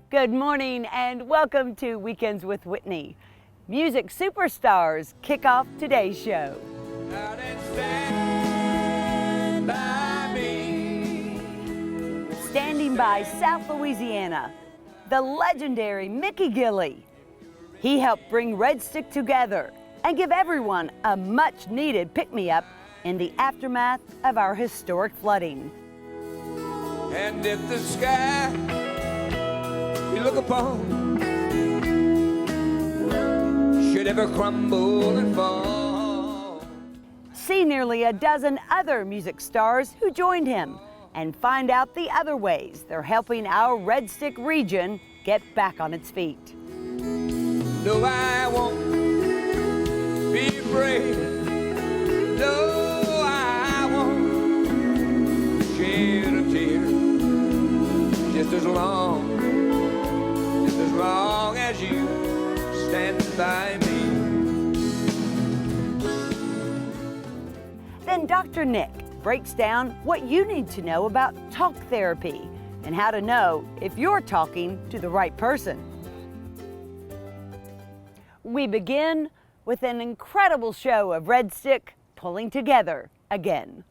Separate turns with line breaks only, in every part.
Good morning and welcome to Weekends with Whitney. Music superstars kick off today's show.
Out and stand by me.
Standing by South Louisiana, the legendary Mickey Gilley. He helped bring Red Stick together and give everyone a much-needed pick-me-up in the aftermath of our historic flooding.
And if the sky you look upon should ever crumble and fall.
See nearly a dozen other music stars who joined him and find out the other ways they're helping our Red Stick region get back on its feet.
No, I won't be afraid. No, I won't shed a tear. Just as long as you stand by me.
Then Dr. Nick breaks down what you need to know about talk therapy and how to know if you're talking to the right person. We begin with an incredible show of Red Stick pulling together again.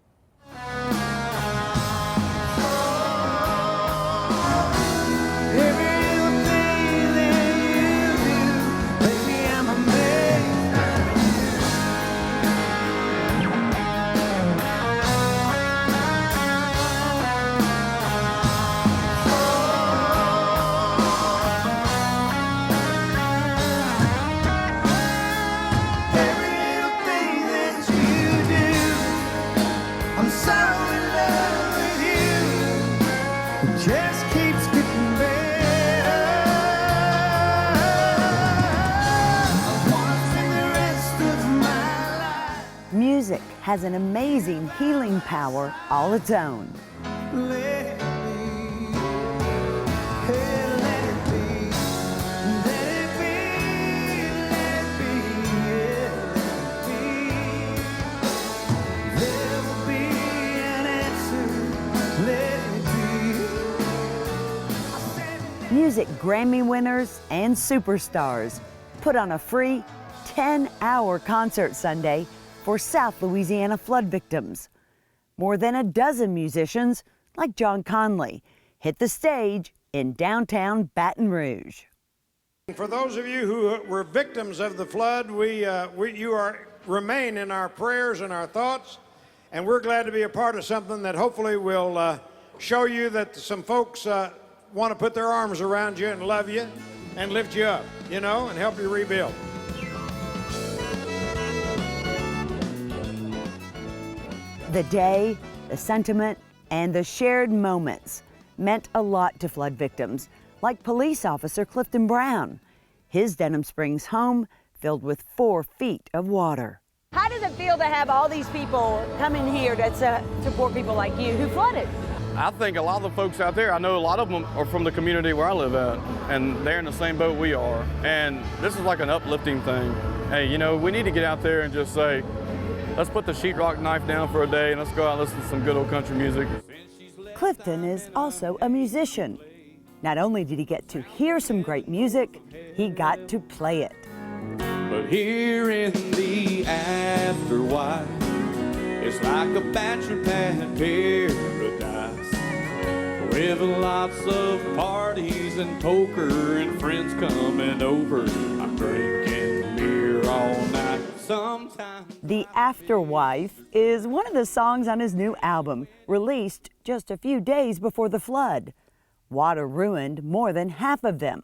Music has an amazing healing power all its own. Music Grammy winners and superstars put on a free 10-hour concert Sunday for South Louisiana flood victims. More than a dozen musicians, like John Conlee, hit the stage in downtown Baton Rouge.
For those of you who were victims of the flood, you remain in our prayers and our thoughts, and we're glad to be a part of something that hopefully will show you that some folks want to put their arms around you and love you and lift you up, and help you rebuild.
The day, the sentiment, and the shared moments meant a lot to flood victims, like police officer Clifton Brown. His Denham Springs home filled with 4 feet of water. How does it feel to have all these people come in here to support people like you who flooded?
I think a lot of the folks out there, I know a lot of them are from the community where I live at, and they're in the same boat we are. And this is like an uplifting thing. Hey, we need to get out there and just say, let's put the sheetrock knife down for a day and let's go out and listen to some good old country music.
Clifton is also a musician. Not only did he get to hear some great music, he got to play it.
But here in the afterlife, it's like a bachelor pad paradise. With lots of parties and poker and friends coming over. I'm drinking beer all night. Sometimes.
The Afterwife is one of the songs on his new album, released just a few days before the flood. Water ruined more than half of them,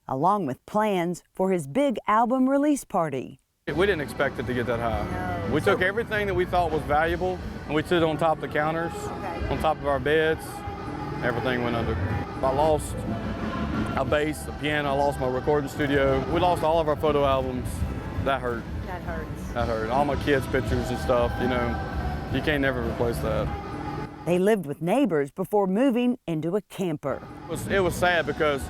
along with plans for his big album release party.
We didn't expect it to get that high. No. We took everything that we thought was valuable and we put it on top of the counters, on top of our beds. Everything went under. I lost a bass, a piano, I lost my recording studio. We lost all of our photo albums. That hurt.
That hurts.
That hurt. All my kids' pictures and stuff, you can't never replace that.
They lived with neighbors before moving into a camper.
It was sad because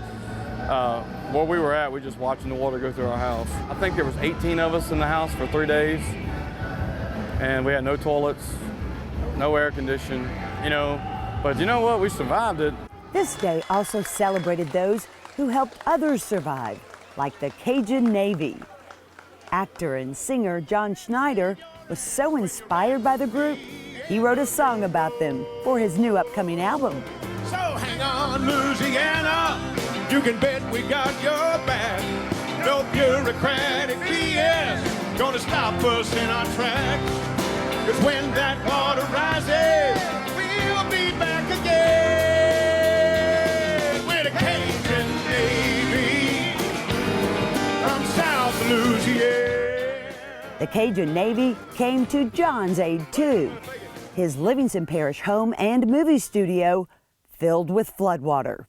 where we were at, we just watching the water go through our house. I think there was 18 of us in the house for 3 days, and we had no toilets, no air conditioning, But you know what? We survived it.
This day also celebrated those who helped others survive, like the Cajun Navy. Actor and singer John Schneider was so inspired by the group, he wrote a song about them for his new upcoming album.
So hang on, Louisiana, you can bet we got your back. No bureaucratic BS gonna stop us in our tracks. 'Cause when that water rises, we'll be back again with a Cajun Navy from South Louisiana.
The Cajun Navy came to John's aid too. His Livingston Parish home and movie studio filled with floodwater.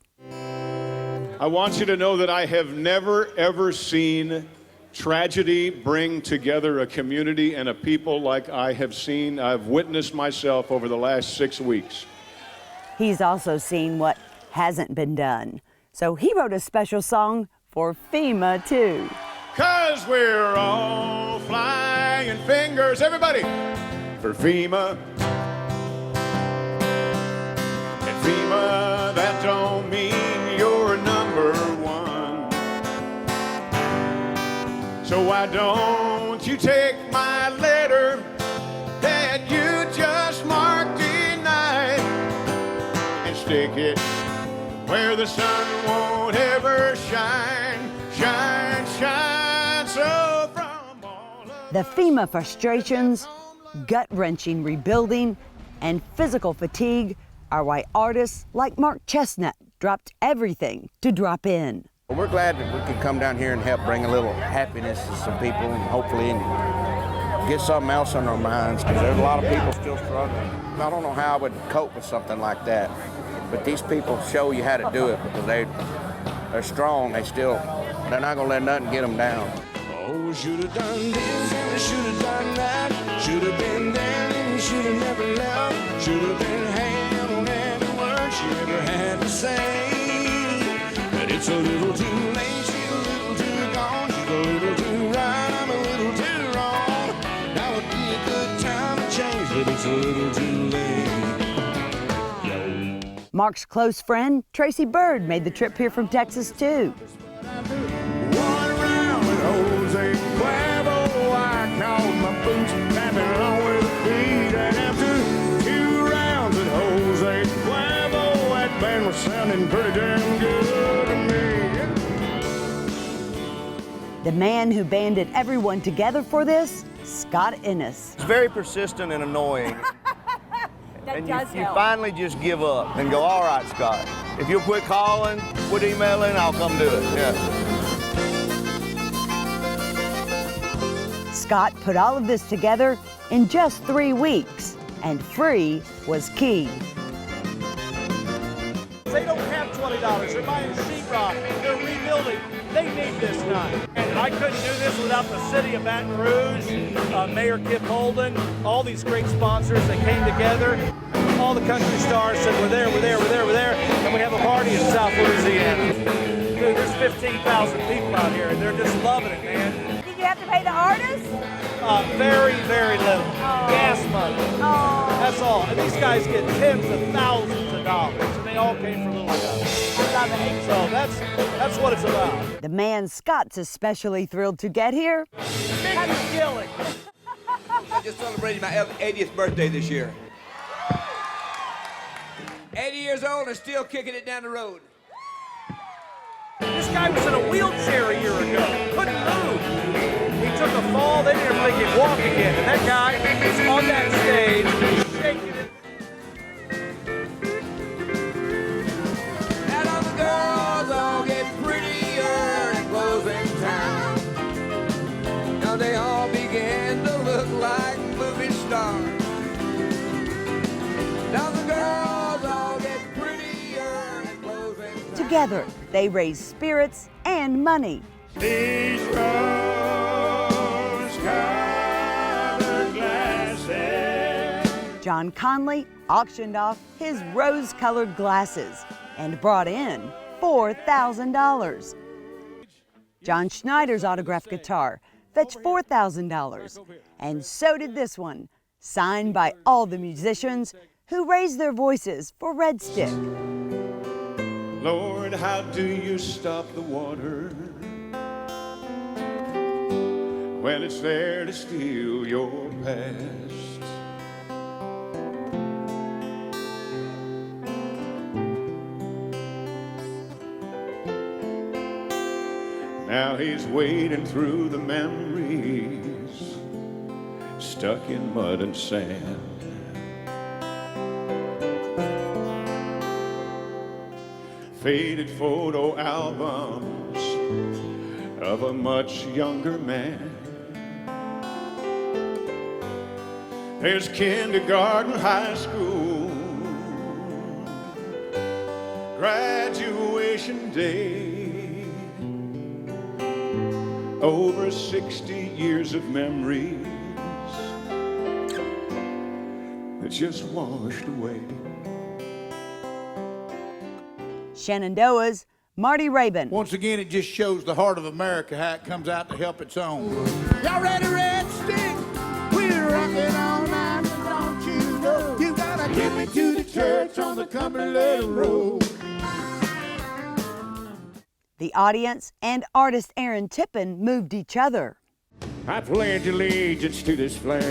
I want you to know that I have never, ever seen tragedy bring together a community and a people like I've witnessed myself over the last 6 weeks.
He's also seen what hasn't been done. So he wrote a special song for FEMA too.
'Cause we're all flying fingers, everybody, for FEMA. And FEMA, that don't mean you're number one. So why don't you take my letter that you just marked tonight and stick it where the sun won't ever shine, shine, shine. So from all of
The FEMA frustrations, gut-wrenching rebuilding, and physical fatigue are why artists like Mark Chestnut dropped everything to drop in.
We're glad that we could come down here and help bring a little happiness to some people and hopefully get something else on our minds, because there's a lot of people still struggling. I don't know how I would cope with something like that, but these people show you how to do it because they're strong. They're not gonna let nothing get them down.
Oh, should have done this and should have done that. Should have been there and should have never left. Should have been hand on every word she ever had to say. But it's a little too late, she's a little too gone. She's a little too right, I'm a little too wrong. Now would be a good time to change, but it's a little too late.
Mark's close friend, Tracy Byrd, made the trip here from Texas too.
One round with Jose Cuervo, I called my boots, tapping along with the beat. And after 2 rounds with Jose Cuervo, that band was sounding pretty damn good to me.
The man who banded everyone together for this, Scott Ennis.
It's very persistent and annoying. And you finally just give up and go, all right, Scott, if you'll quit calling, quit emailing, I'll come do it. Yeah.
Scott put all of this together in just 3 weeks, and free was key.
They don't have $20. They're buying sheetrock. They're rebuilding. They need this done. And I couldn't do this without the city of Baton Rouge, Mayor Kip Holden, all these great sponsors that came together. All the country stars said, we're there, we're there, we're there, we're there. And we have a party in South Louisiana. Dude, there's 15,000 people out here, and they're just loving it, man.
Did you have to pay the artists?
Very, very little. Gas money. That's all. And these guys get tens of thousands of dollars, and they all came from little stuff. I love it. So that's what it's about.
The man Scott's especially thrilled to get here,
Mickey Gilley.
I just celebrated my 80th birthday this year. 80 years old and still kicking it down the road.
This guy was in a wheelchair a year ago. Couldn't move. He took a fall. They didn't think he'd walk again. And that guy is on that stage shaking it.
And all the girls all get prettier in closing time. Now they all begin to look like movie stars. Now the girls all get prettier in closing time.
together they raise spirits and money.
These rose-colored glasses.
John Conlee auctioned off his rose-colored glasses and brought in $4,000. John Schneider's autographed guitar fetched $4,000, and so did this one, signed by all the musicians who raised their voices for Red Stick.
Lord, how do you stop the water when it's there to steal your past? Now he's wading through the memories, stuck in mud and sand. Faded photo albums of a much younger man. There's kindergarten, high school, graduation day. Over 60 years of memories that just washed away.
Shenandoah's Marty Rabin.
Once again, it just shows the heart of America, how it comes out to help its own. Y'all ready, Red Stick? We're rocking all night, don't you know? You gotta get me to the church on the Cumberland Road.
The audience and artist Aaron Tippin moved each other.
I pledge allegiance to this flag.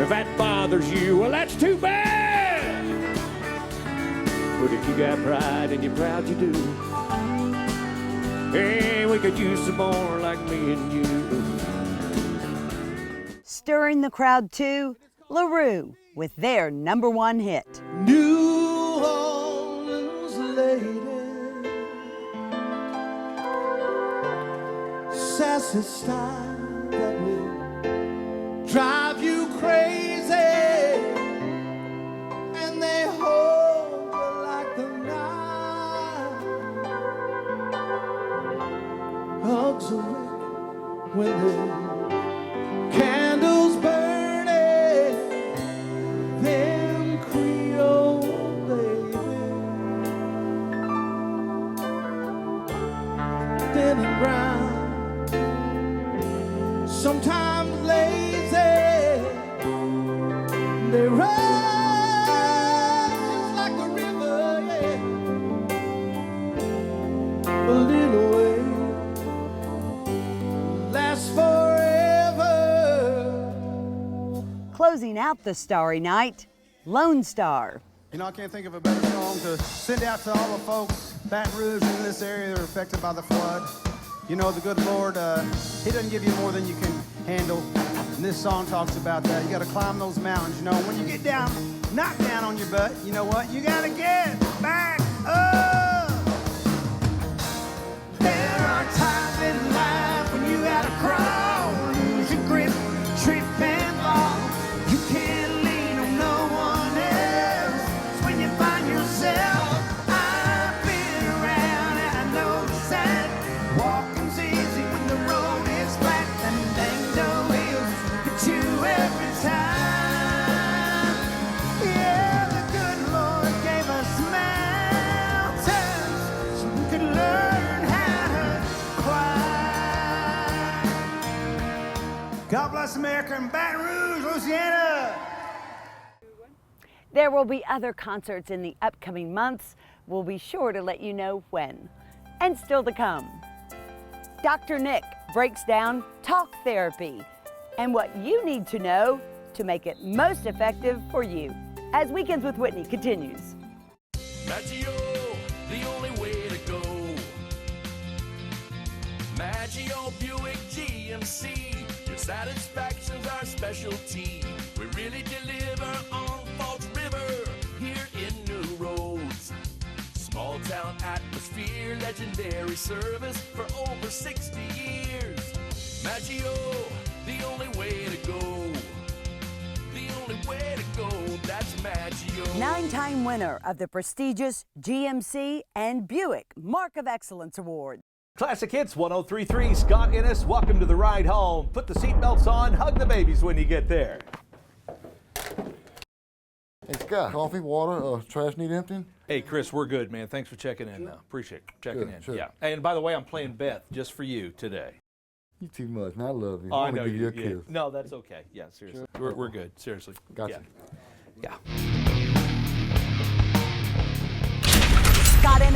If that bothers you, well, that's too bad. But if you got pride and you're proud you do, hey, we could use some more like me and you.
Stirring the crowd too, Roux with their #1 hit.
New Orleans lady, sassy style that will drive you crazy, and they hold you like the night. Hugs awake when the candles burning, them Creole baby, thin and brown, sometimes lazy, they rise just like a river, yeah. A little way lasts forever.
Closing out the starry night, Lonestar.
You know, I can't think of a better song to send out to all the folks, Baton Rouge and in this area that are affected by the flood. You know, the good Lord, He doesn't give you more than you can handle. And this song talks about that. You got to climb those mountains. You know, when you get down, knocked down on your butt, you know what? You got to get back up. There are times in life when you got to crawl, lose your grip, trip and fall. You can't lean on no one else. It's when you find yourself. I've been around and I know the sign. Walking's easy when the road is flat, and ain't no hills hit you every time. Yeah, the good Lord gave us mountains so we could learn how to climb. God bless America and Baton Rouge, Louisiana.
There will be other concerts in the upcoming months. We'll be sure to let you know when. And still to come, Dr. Nick breaks down talk therapy and what you need to know to make it most effective for you. As Weekends with Whitney continues.
Maggio, the only way to go. Maggio Buick GMC, your satisfaction's our specialty. We really deliver on Falls River, here in New Roads. Small town atmosphere, legendary service for over 60 years. Maggio, the only way to go. The only way to go, that's Maggio.
9-time winner of the prestigious GMC and Buick Mark of Excellence Award.
Classic Hits 103.3, Scott Innes, welcome to the ride home. Put the seatbelts on, hug the babies when you get there.
Hey Scott, coffee, water, trash need emptying?
Hey Chris, we're good, man. Thanks for checking in now. Appreciate checking
Sure,
in.
sure.
Yeah. And by the way, I'm playing Beth just for you today.
You too much, and I love you.
Oh, I
wanna
know
give you a
yeah.
kiss.
No, that's okay. Yeah, seriously.
Sure.
We're good. Seriously.
Gotcha.
Yeah. Yeah.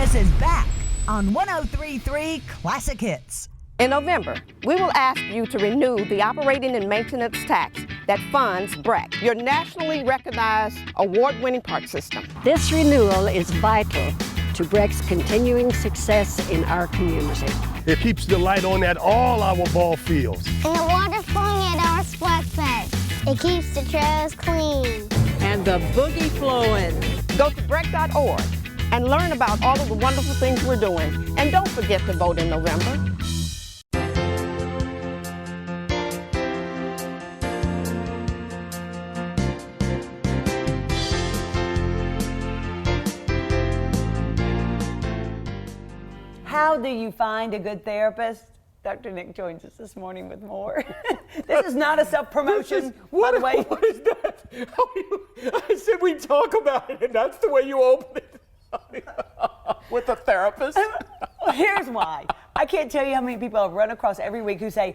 Ennis is back on 103.3 Classic Hits.
In November, we will ask you to renew the operating and maintenance tax that funds BREC, your nationally recognized award-winning park system.
This renewal is vital to BREC's continuing success in our community.
It keeps the light on at all our ball fields.
And the water flowing at our splash pads. It keeps the trails clean.
And the boogie flowing. Go to BREC.org and learn about all of the wonderful things we're doing. And don't forget to vote in November.
How do you find a good therapist? Dr. Nick joins us this morning with more. This is not a self-promotion, by the way.
What is that? I said we talk about it, and that's the way you open it. With a therapist?
Well, here's why. I can't tell you how many people I've run across every week who say,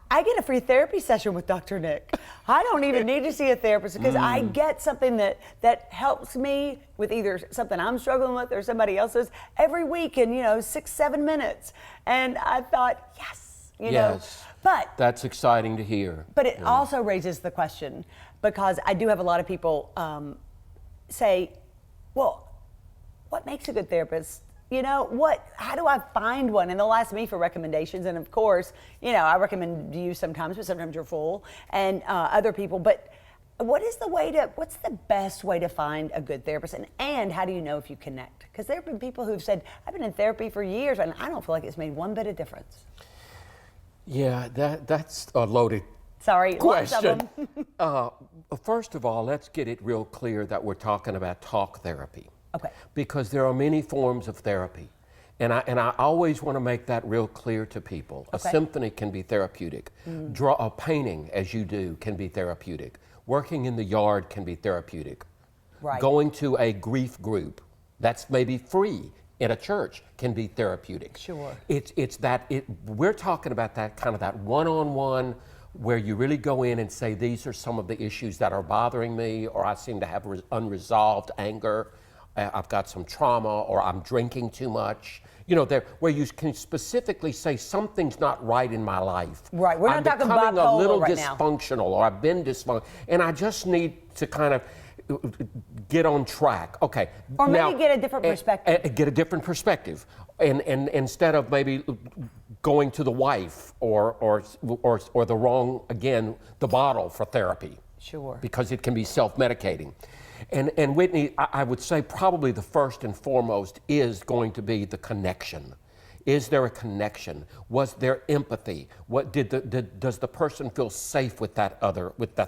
I get a free therapy session with Dr. Nick. I don't even need to see a therapist because I get something that helps me with either something I'm struggling with or somebody else's every week in, 6-7 minutes. And I thought, yes, you know. But
that's exciting to hear.
But it also raises the question, because I do have a lot of people say, well, what makes a good therapist? How do I find one? And they'll ask me for recommendations. And of course, I recommend you sometimes, but sometimes you're full, and other people. But what's the best way to find a good therapist? And how do you know if you connect? Because there have been people who've said, I've been in therapy for years and I don't feel like it's made one bit of difference.
Yeah, that's a loaded
question. Lots of
them. First of all, let's get it real clear that we're talking about talk therapy.
Okay.
Because there are many forms of therapy. And I always want to make that real clear to people.
Okay.
A symphony can be therapeutic. A painting, as you do, can be therapeutic. Working in the yard can be therapeutic.
Right.
Going to a grief group that's maybe free in a church can be therapeutic.
Sure.
We're talking about that kind of that one-on-one where you really go in and say, these are some of the issues that are bothering me, or I seem to have unresolved anger. I've got some trauma, or I'm drinking too much. Where you can specifically say something's not right in my life.
Right, we're not talking
becoming a little
right now.
dysfunctional, or I've been dysfunctional, and I just need to kind of get on track. Okay.
Or maybe get a different perspective.
Get a different perspective, and instead of maybe going to the wife or the wrong, again, the bottle for therapy.
Sure.
Because it can be self-medicating. And Whitney, I would say probably the first and foremost is going to be the connection. Is there a connection? Was there empathy? Does the person feel safe with that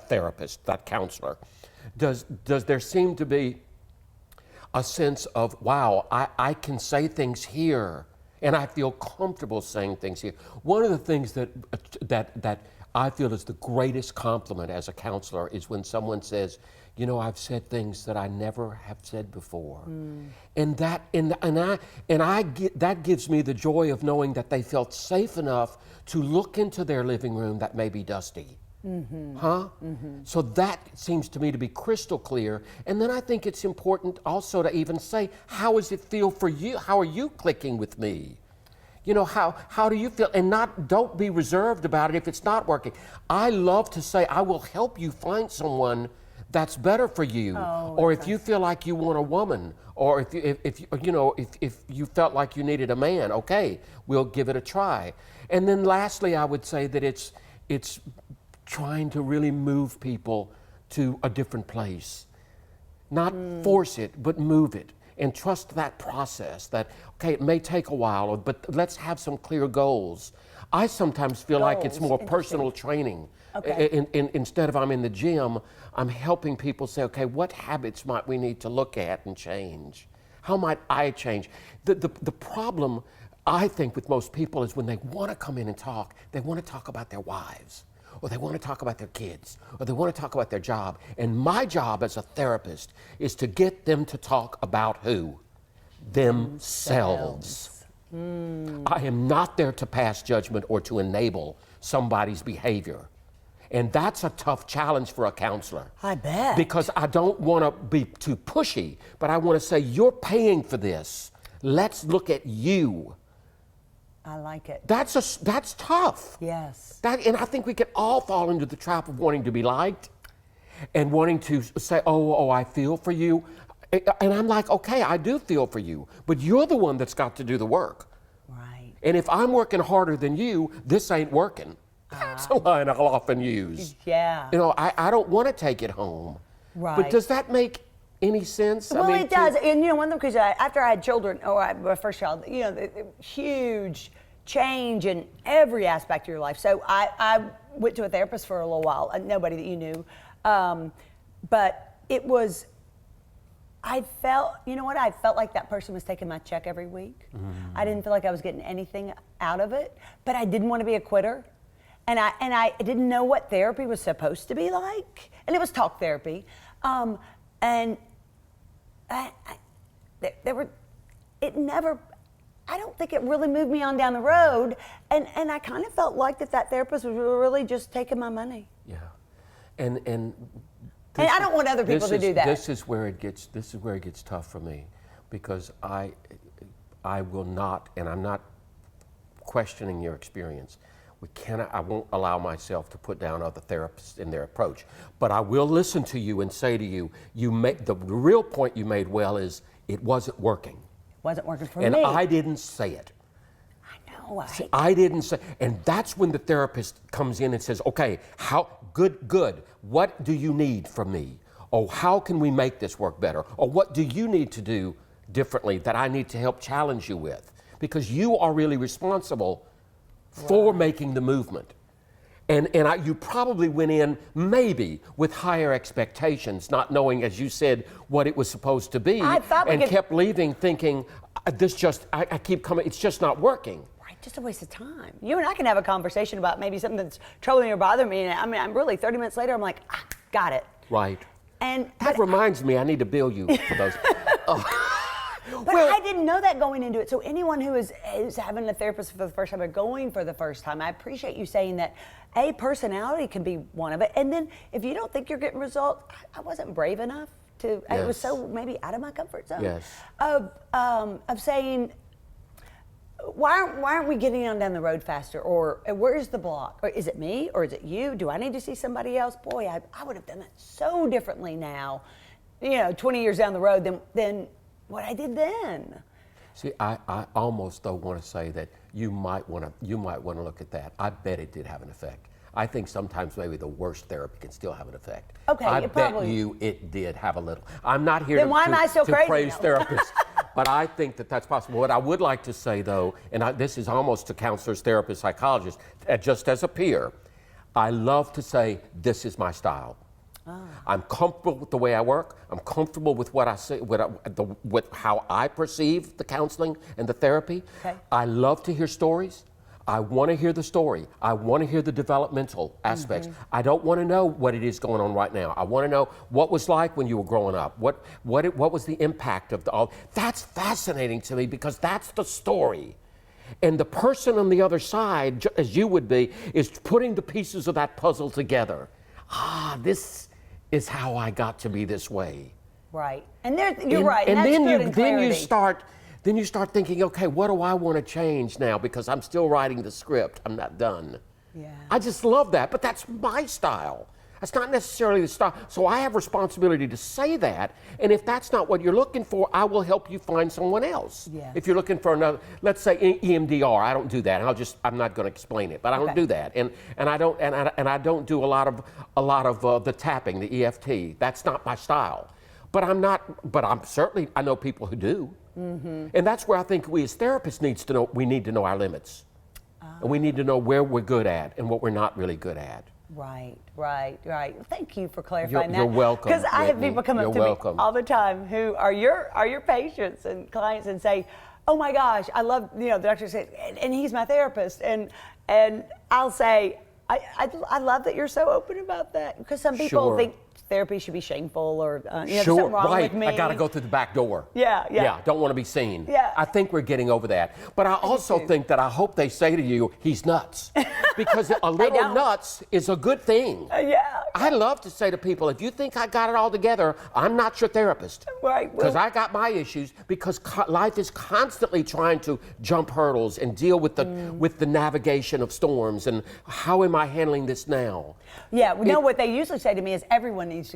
therapist, that counselor? Does there seem to be a sense of, wow, I can say things here, and I feel comfortable saying things here. One of the things that I feel is the greatest compliment as a counselor is when someone says, I've said things that I never have said before. And that gives me the joy of knowing that they felt safe enough to look into their living room that may be dusty. So that seems to me to be crystal clear. And then I think it's important also to even say, how does it feel for you? How are you clicking with me? How do you feel? And don't be reserved about it if it's not working. I love to say, I will help you find someone that's better for you. Or if you feel like you want a woman, or if you felt like you needed a man, okay, we'll give it a try. And then lastly, I would say that it's trying to really move people to a different place. Not force it, but move it. And trust that process, that, okay, it may take a while, but let's have some clear goals. I sometimes feel like it's more personal training. Okay. Instead of I'm in the gym, I'm helping people say, okay, what habits might we need to look at and change? How might I change? The problem, I think, with most people is when they want to come in and talk, they want to talk about their wives, or they want to talk about their kids, or they want to talk about their job. And my job as a therapist is to get them to talk about who? Themselves. I am not there to pass judgment or to enable somebody's behavior. And that's a tough challenge for a counselor.
I bet.
Because I don't want to be too pushy, but I want to say, you're paying for this. Let's look at you.
I like it.
That's tough.
Yes.
And I think we can all fall into the trap of wanting to be liked and wanting to say, oh, I feel for you. And I'm like, okay, I do feel for you, but you're the one that's got to do the work.
Right.
And if I'm working harder than you, this ain't working. That's a line I'll often use.
Yeah.
You know, I don't want to take it home.
Right.
But does that make any sense?
Well, it does. And, you know, one of the things, after I had children, my first child, you know, the huge change in every aspect of your life. So I went to a therapist for a little while, nobody that you knew. But it was, I felt like that person was taking my check every week. I didn't feel like I was getting anything out of it, but I didn't want to be a quitter. And I didn't know what therapy was supposed to be like. And it was talk therapy. I don't think it really moved me on down the road. And I kind of felt like that therapist was really just taking my money.
Yeah. And
I don't want other people to do that.
This is where it gets tough for me, because I will not, and I'm not questioning your experience. I won't allow myself to put down other therapists in their approach, but I will listen to you and say to you, the real point you made well is it wasn't working.
It wasn't working for me.
And I didn't say it.
I know.
I didn't say, and that's when the therapist comes in and says, okay, good, what do you need from me? Or how can we make this work better? Or what do you need to do differently that I need to help challenge you with? Because you are really responsible for making the movement. And you probably went in maybe with higher expectations, not knowing, as you said, what it was supposed to be, and kept leaving thinking, I keep coming, it's just not working.
Right, just a waste of time. You and I can have a conversation about maybe something that's troubling or bothering me, and I mean, I'm really 30 minutes later, I'm like, got it.
Right.
And
that reminds me, I need to bill you for those.
But I didn't know that going into it. So anyone who is having a therapist for the first time or going for the first time, I appreciate you saying that personality can be one of it. And then if you don't think you're getting results, I wasn't brave enough to, it was so maybe out of my comfort zone. Of saying, why aren't we getting on down the road faster? Or where's the block? Or is it me? Or is it you? Do I need to see somebody else? Boy, I would have done that so differently now, 20 years down the road than what I did then.
See, I almost though want to say that you might want to look at that. I bet it did have an effect. I think sometimes maybe the worst therapy can still have an effect. Okay, I bet you it did have a little. I'm not here to praise therapists, but I think that's possible. What I would like to say though, and this is almost to counselors, therapists, psychologists, just as a peer, I love to say this is my style. I'm comfortable with the way I work. I'm comfortable with what I say, with how I perceive the counseling and the therapy. Okay. I love to hear stories. I want to hear the story. I want to hear the developmental aspects. I don't want to know what it is going on right now. I want to know what was like when you were growing up. What was the impact of all? That's fascinating to me because that's the story. And the person on the other side, as you would be, is putting the pieces of that puzzle together. This is how I got to be this way.
Right. And you're right. And
then you start thinking, okay, what do I want to change now? Because I'm still writing the script. I'm not done. Yeah. I just love that, but that's my style. That's not necessarily the style. So I have responsibility to say that. And if that's not what you're looking for, I will help you find someone else. Yeah. If you're looking for another, let's say EMDR, I don't do that. I'm not going to explain it, but I don't do that. And I don't do a lot of the tapping, the EFT. That's not my style. But I know people who do. And that's where I think we as therapists need to know our limits. And we need to know where we're good at and what we're not really good at.
Right. Thank you for clarifying that.
You're welcome.
Because I have people come up to me all the time who are your patients and clients and say, "Oh my gosh, I love the doctor says, and he's my therapist," and I'll say, I love that you're so open about that because some people think therapy should be shameful or there's something wrong with me.
I got to go through the back door.
Yeah.
Don't want to be seen.
Yeah.
I think we're getting over that. But I also think that I hope they say to you, he's nuts. Because a little nuts is a good thing. I love to say to people, if you think I got it all together, I'm not your therapist.
Right.
Because I got my issues, because life is constantly trying to jump hurdles and deal with the navigation of storms and how am I handling this now?
Yeah, what they usually say to me is everyone needs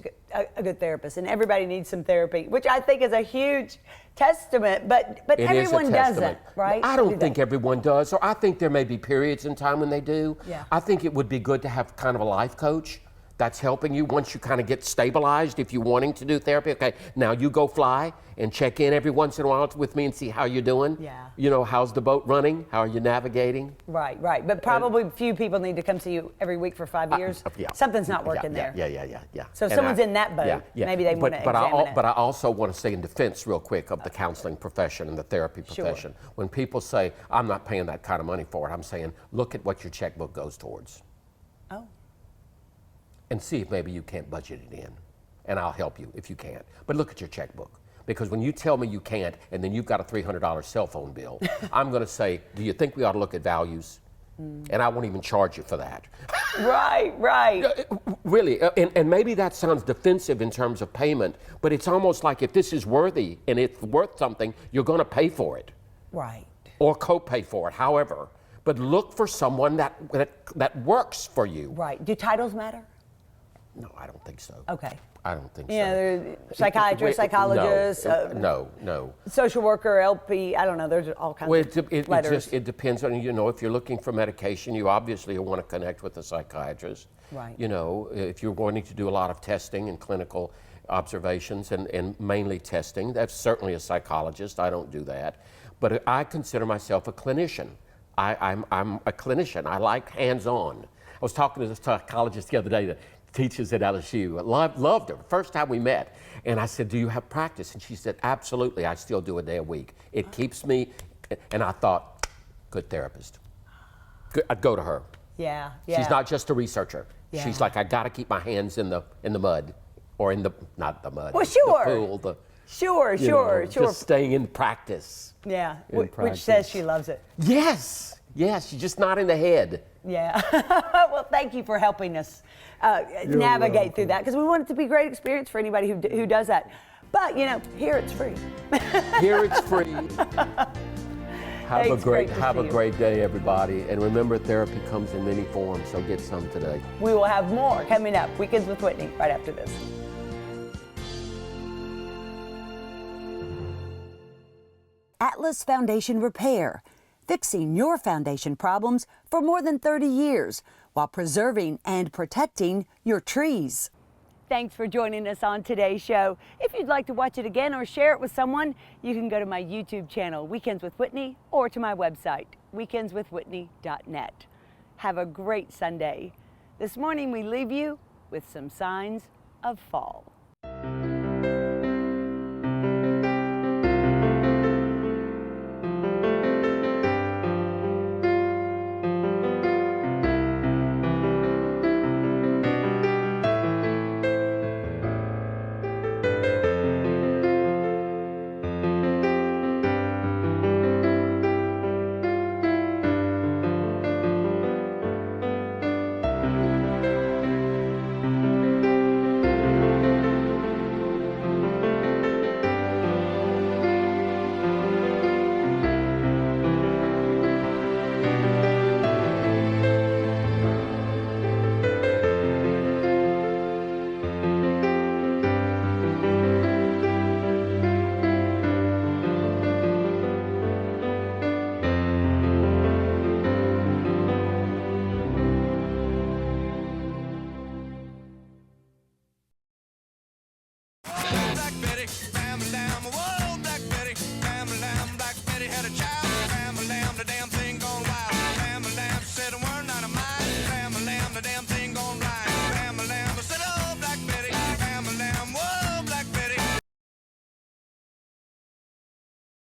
a good therapist and everybody needs some therapy, which I think is a huge testament, but everyone doesn't, right?
I don't think everyone does, or I think there may be periods in time when they do.
Yeah.
I think it would be good to have kind of a life coach that's helping you once you kind of get stabilized. If you're wanting to do therapy, okay, now you go fly and check in every once in a while with me and see how you're doing.
Yeah.
You know, how's the boat running? How are you navigating?
Right. But probably few people need to come see you every week for 5 years.
Yeah.
Something's not working there.
Yeah.
So if someone's in that boat, maybe they want to examine it.
But I also want to say in defense real quick of the counseling profession and the therapy profession.
Sure.
When people say, I'm not paying that kind of money for it, I'm saying, look at what your checkbook goes towards.
Oh.
And see if maybe you can't budget it in. And I'll help you if you can't. But look at your checkbook. Because when you tell me you can't, and then you've got a $300 cell phone bill, I'm going to say, do you think we ought to look at values? And I won't even charge you for that.
Right.
Really, and maybe that sounds defensive in terms of payment, but it's almost like if this is worthy and it's worth something, you're going to pay for it.
Right.
Or co-pay for it, however. But look for someone that works for you.
Right. Do titles matter?
No, I don't think so.
Okay.
I don't think so.
Yeah, they're psychiatrists, psychologists.
No.
Social worker, LP, I don't know, there's all kinds of letters.
It depends on, if you're looking for medication, you obviously want to connect with a psychiatrist.
Right.
If you're wanting to do a lot of testing and clinical observations and mainly testing, that's certainly a psychologist. I don't do that. But I consider myself a clinician. I'm a clinician. I like hands-on. I was talking to a psychologist the other day that teaches at LSU. Loved her. First time we met. And I said, do you have practice? And she said, absolutely. I still do a day a week. It keeps me, and I thought, good therapist. I'd go to her.
Yeah.
She's not just a researcher.
Yeah.
She's like, I got to keep my hands in the mud, or not the mud.
Well, sure.
The pool.
Sure.
Just staying in practice.
Yeah, which says she loves it.
Yes, she's just not in the head.
Yeah. Well, thank you for helping us navigate through that, because we want it to be a great experience for anybody who does that. But, here it's free.
Here it's free. Have a great day, everybody. And remember, therapy comes in many forms, so get some today.
We will have more coming up. Weekends with Whitney right after this. Atlas Foundation Repair, fixing your foundation problems for more than 30 years while preserving and protecting your trees. Thanks for joining us on today's show. If you'd like to watch it again or share it with someone, you can go to my YouTube channel, Weekends with Whitney, or to my website, weekendswithwhitney.net. Have a great Sunday. This morning we leave you with some signs of fall.